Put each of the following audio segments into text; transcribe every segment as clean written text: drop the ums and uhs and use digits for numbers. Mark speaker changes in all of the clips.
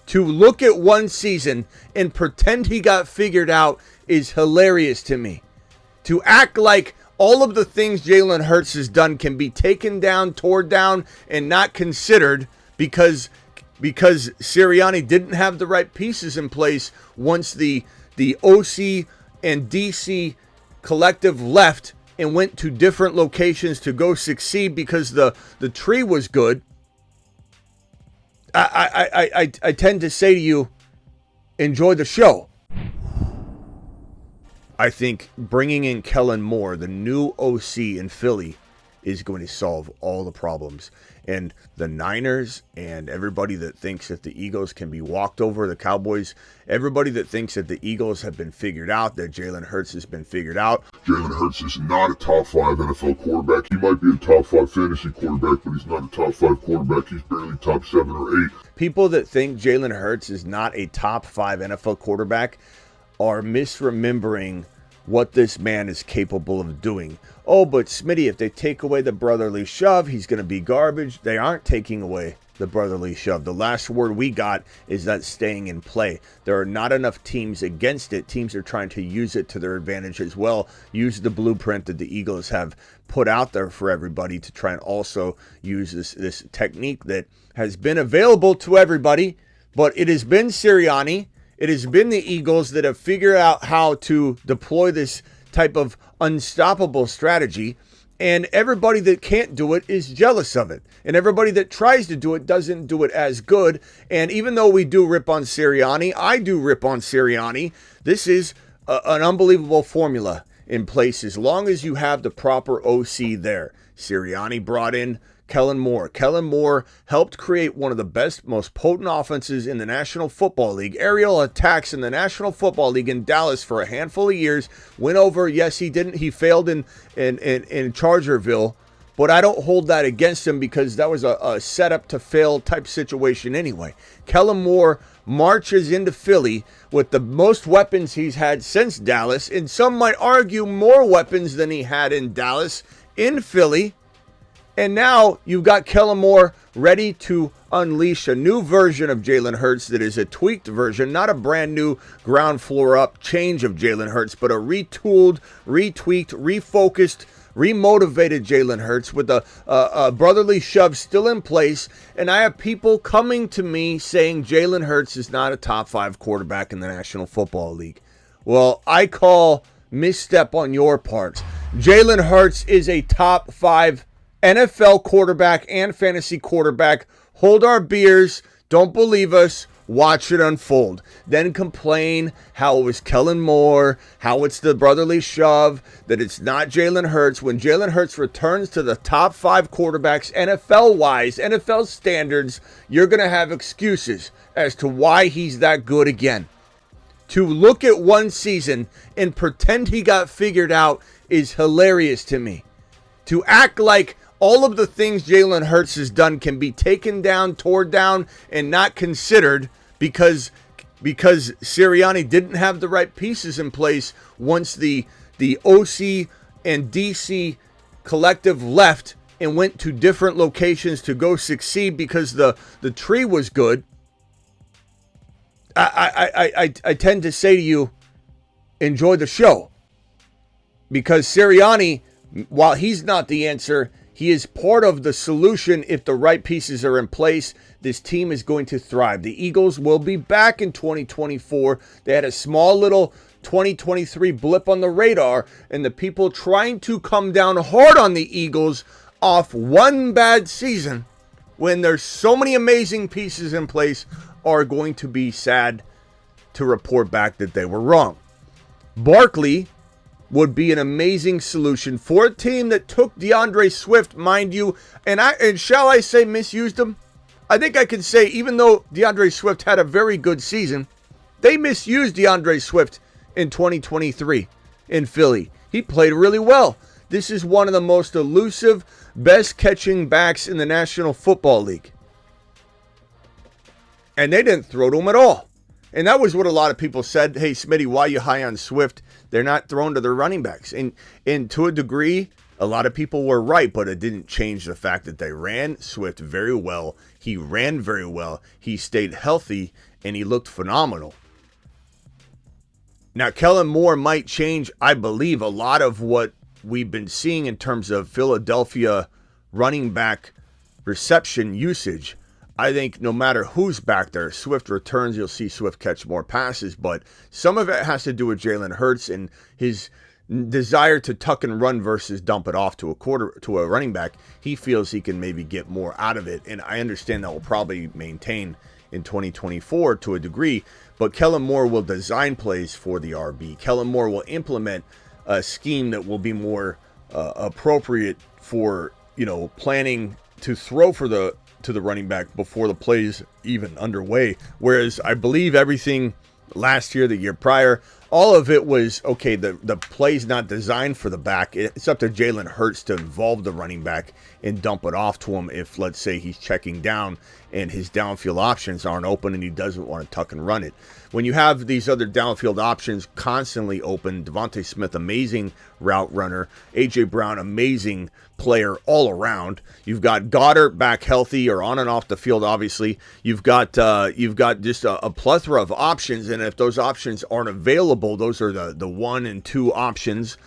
Speaker 1: To look at one season and pretend he got figured out is hilarious to me. To act like all of the things Jalen Hurts has done can be taken down, torn down, and not considered because Sirianni didn't have the right pieces in place once the OC and DC collective left and went to different locations to go succeed because the tree was good. I tend to say to you, enjoy the show. I think bringing in Kellen Moore, the new OC in Philly, is going to solve all the problems. And the Niners and everybody that thinks that the Eagles can be walked over, the Cowboys, everybody that thinks that the Eagles have been figured out, that Jalen Hurts has been figured out.
Speaker 2: Jalen Hurts is not a top 5 NFL quarterback. He might be a top 5 fantasy quarterback, but he's not a top 5 quarterback. He's barely top 7 or 8.
Speaker 1: People that think Jalen Hurts is not a top 5 NFL quarterback are misremembering what this man is capable of doing. Oh, but Smitty, if they take away the brotherly shove, he's going to be garbage. They aren't taking away the brotherly shove. The last word we got is that staying in play. There are not enough teams against it. Teams are trying to use it to their advantage as well. Use the blueprint that the Eagles have put out there for everybody to try and also use this technique that has been available to everybody, but it has been Sirianni. It has been the Eagles that have figured out how to deploy this type of unstoppable strategy, and everybody that can't do it is jealous of it. And everybody that tries to do it doesn't do it as good. And even though we do rip on Sirianni, I do rip on Sirianni, this is an unbelievable formula in place as long as you have the proper OC there. Sirianni brought in Kellen Moore. Kellen Moore helped create one of the best, most potent offenses in the National Football League. Aerial attacks in the National Football League in Dallas for a handful of years. Went over, yes, he didn't. He failed in Chargerville, but I don't hold that against him because that was a setup to fail type situation anyway. Kellen Moore marches into Philly with the most weapons he's had since Dallas, and some might argue more weapons than he had in Dallas, in Philly. And now you've got Kellen Moore ready to unleash a new version of Jalen Hurts that is a tweaked version, not a brand new ground floor up change of Jalen Hurts, but a retooled, retweaked, refocused, remotivated Jalen Hurts with a brotherly shove still in place. And I have people coming to me saying Jalen Hurts is not a top 5 quarterback in the National Football League. Well, I call misstep on your part. Jalen Hurts is a top 5 NFL quarterback and fantasy quarterback. Hold our beers. Don't believe us. Watch it unfold. Then complain how it was Kellen Moore, how it's the brotherly shove, that it's not Jalen Hurts. When Jalen Hurts returns to the top 5 quarterbacks, NFL-wise, NFL standards, you're going to have excuses as to why he's that good again. To look at one season and pretend he got figured out is hilarious to me. To act like all of the things Jalen Hurts has done can be taken down, torn down, and not considered because Sirianni didn't have the right pieces in place once the OC and DC collective left and went to different locations to go succeed because the tree was good. I tend to say to you, enjoy the show. Because Sirianni, while he's not the answer, he is part of the solution. If the right pieces are in place, this team is going to thrive. The Eagles will be back in 2024. They had a small little 2023 blip on the radar, and the people trying to come down hard on the Eagles off one bad season when there's so many amazing pieces in place are going to be sad to report back that they were wrong. Barkley would be an amazing solution for a team that took DeAndre Swift, mind you, and shall I say misused him? I think I can say, even though DeAndre Swift had a very good season, they misused DeAndre Swift in 2023 in Philly. He played really well. This is one of the most elusive, best catching backs in the National Football League. And they didn't throw to him at all. And that was what a lot of people said. Hey, Smitty, why are you high on Swift? They're not thrown to their running backs. And to a degree, A lot of people were right, but it didn't change the fact that they ran Swift very well. He ran very well. He stayed healthy, and he looked phenomenal. Now, Kellen Moore might change, I believe, a lot of what we've been seeing in terms of Philadelphia running back reception usage. I think no matter who's back there, Swift returns, you'll see Swift catch more passes, but some of it has to do with Jalen Hurts and his desire to tuck and run versus dump it off to a running back. He feels he can maybe get more out of it, and I understand that will probably maintain in 2024 to a degree, but Kellen Moore will design plays for the RB. Kellen Moore will implement a scheme that will be more appropriate for, planning to throw to the running back before the play's even underway. Whereas I believe everything last year, the year prior, all of it was, okay, the play's not designed for the back. It's up to Jalen Hurts to involve the running back and dump it off to him if, let's say, he's checking down and his downfield options aren't open and he doesn't want to tuck and run it. When you have these other downfield options constantly open, Devontae Smith, amazing route runner. A.J. Brown, amazing player all around. You've got Goddard back healthy or on and off the field, obviously. You've got just a plethora of options, and if those options aren't available, those are the 1 and 2 options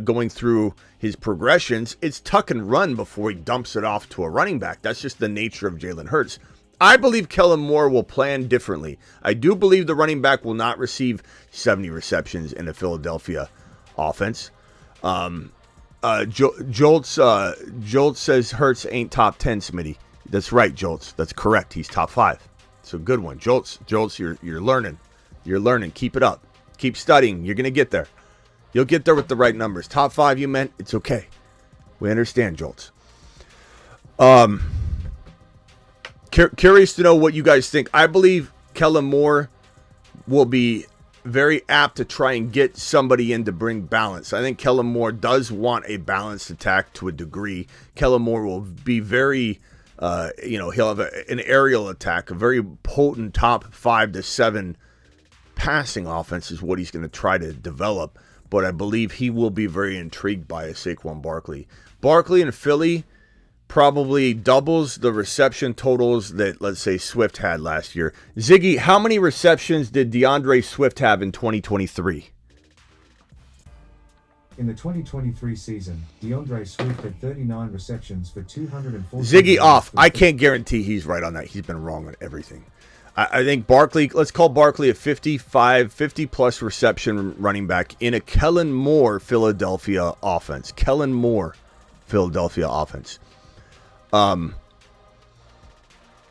Speaker 1: going through his progressions. It's tuck and run before he dumps it off to a running back. That's just the nature of Jalen Hurts. I believe Kellen Moore will plan differently. I do believe the running back will not receive 70 receptions in the Philadelphia offense. Jolts says Hurts ain't top 10, Smitty. That's right, Jolts. That's correct. He's top 5. It's a good one. Jolts, you're learning. You're learning. Keep it up. Keep studying. You're going to get there. You'll get there with the right numbers. Top 5 you meant? It's okay. We understand, Jolts. Curious to know what you guys think. I believe Kellen Moore will be very apt to try and get somebody in to bring balance. I think Kellen Moore does want a balanced attack to a degree. Kellen Moore will be very, he'll have an aerial attack, a very potent top 5 to 7 passing offense is what he's going to try to develop. But I believe he will be very intrigued by a Saquon Barkley. Barkley in Philly probably doubles the reception totals that, let's say, Swift had last year. Ziggy, how many receptions did DeAndre Swift have in 2023?
Speaker 3: In the 2023 season, DeAndre Swift had 39 receptions for 240.
Speaker 1: Ziggy off. I can't guarantee he's right on that. He's been wrong on everything. I think Barkley, let's call Barkley a 50-plus reception running back in a Kellen Moore Philadelphia offense. Kellen Moore Philadelphia offense. So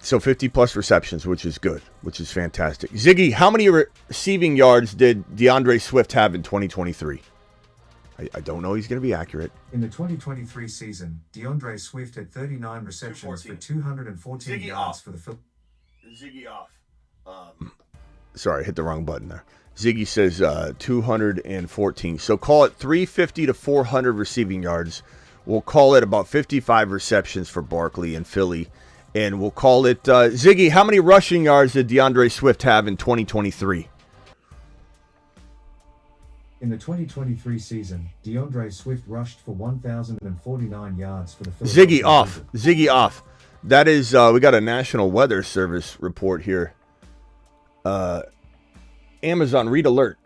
Speaker 1: 50-plus receptions, which is good, which is fantastic. Ziggy, how many receiving yards did DeAndre Swift have in 2023? I don't know. He's going to be accurate.
Speaker 3: In the 2023 season, DeAndre Swift had 39 receptions for 214
Speaker 1: Ziggy
Speaker 3: yards
Speaker 1: off.
Speaker 3: for the
Speaker 1: Ziggy off. Sorry, hit the wrong button there. Ziggy says 214. So call it 350 to 400 receiving yards. We'll call it about 55 receptions for Barkley and Philly. And we'll call it, Ziggy, how many rushing yards did DeAndre Swift have in 2023?
Speaker 3: In the 2023 season, DeAndre Swift rushed for 1,049 yards for the Philadelphia
Speaker 1: Ziggy off.
Speaker 3: Eagles.
Speaker 1: Ziggy off. That is, we got a National Weather Service report here. Amazon, read alert.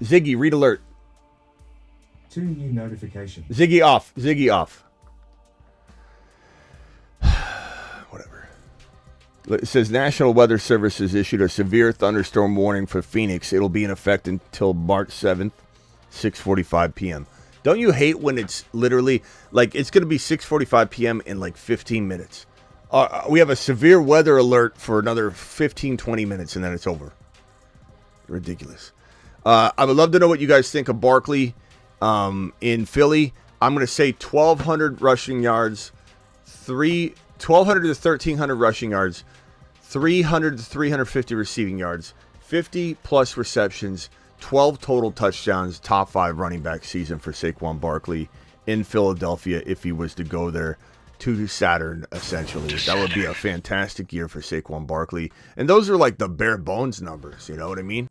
Speaker 1: Ziggy, read alert.
Speaker 3: 2 new notifications.
Speaker 1: Ziggy off. Ziggy off. Whatever. It says National Weather Service has issued a severe thunderstorm warning for Phoenix. It'll be in effect until March 7th, 6:45 p.m. Don't you hate when it's literally, like, it's going to be 6:45 p.m. in like 15 minutes? We have a severe weather alert for another 15, 20 minutes, and then it's over. Ridiculous. I would love to know what you guys think of Barkley in Philly. I'm going to say 1,200 rushing yards, 1,200 to 1,300 rushing yards, 300 to 350 receiving yards, 50-plus receptions, 12 total touchdowns, top 5 running back season for Saquon Barkley in Philadelphia if he was to go there to Saturn, essentially. That would be a fantastic year for Saquon Barkley. And those are like the bare bones numbers, you know what I mean?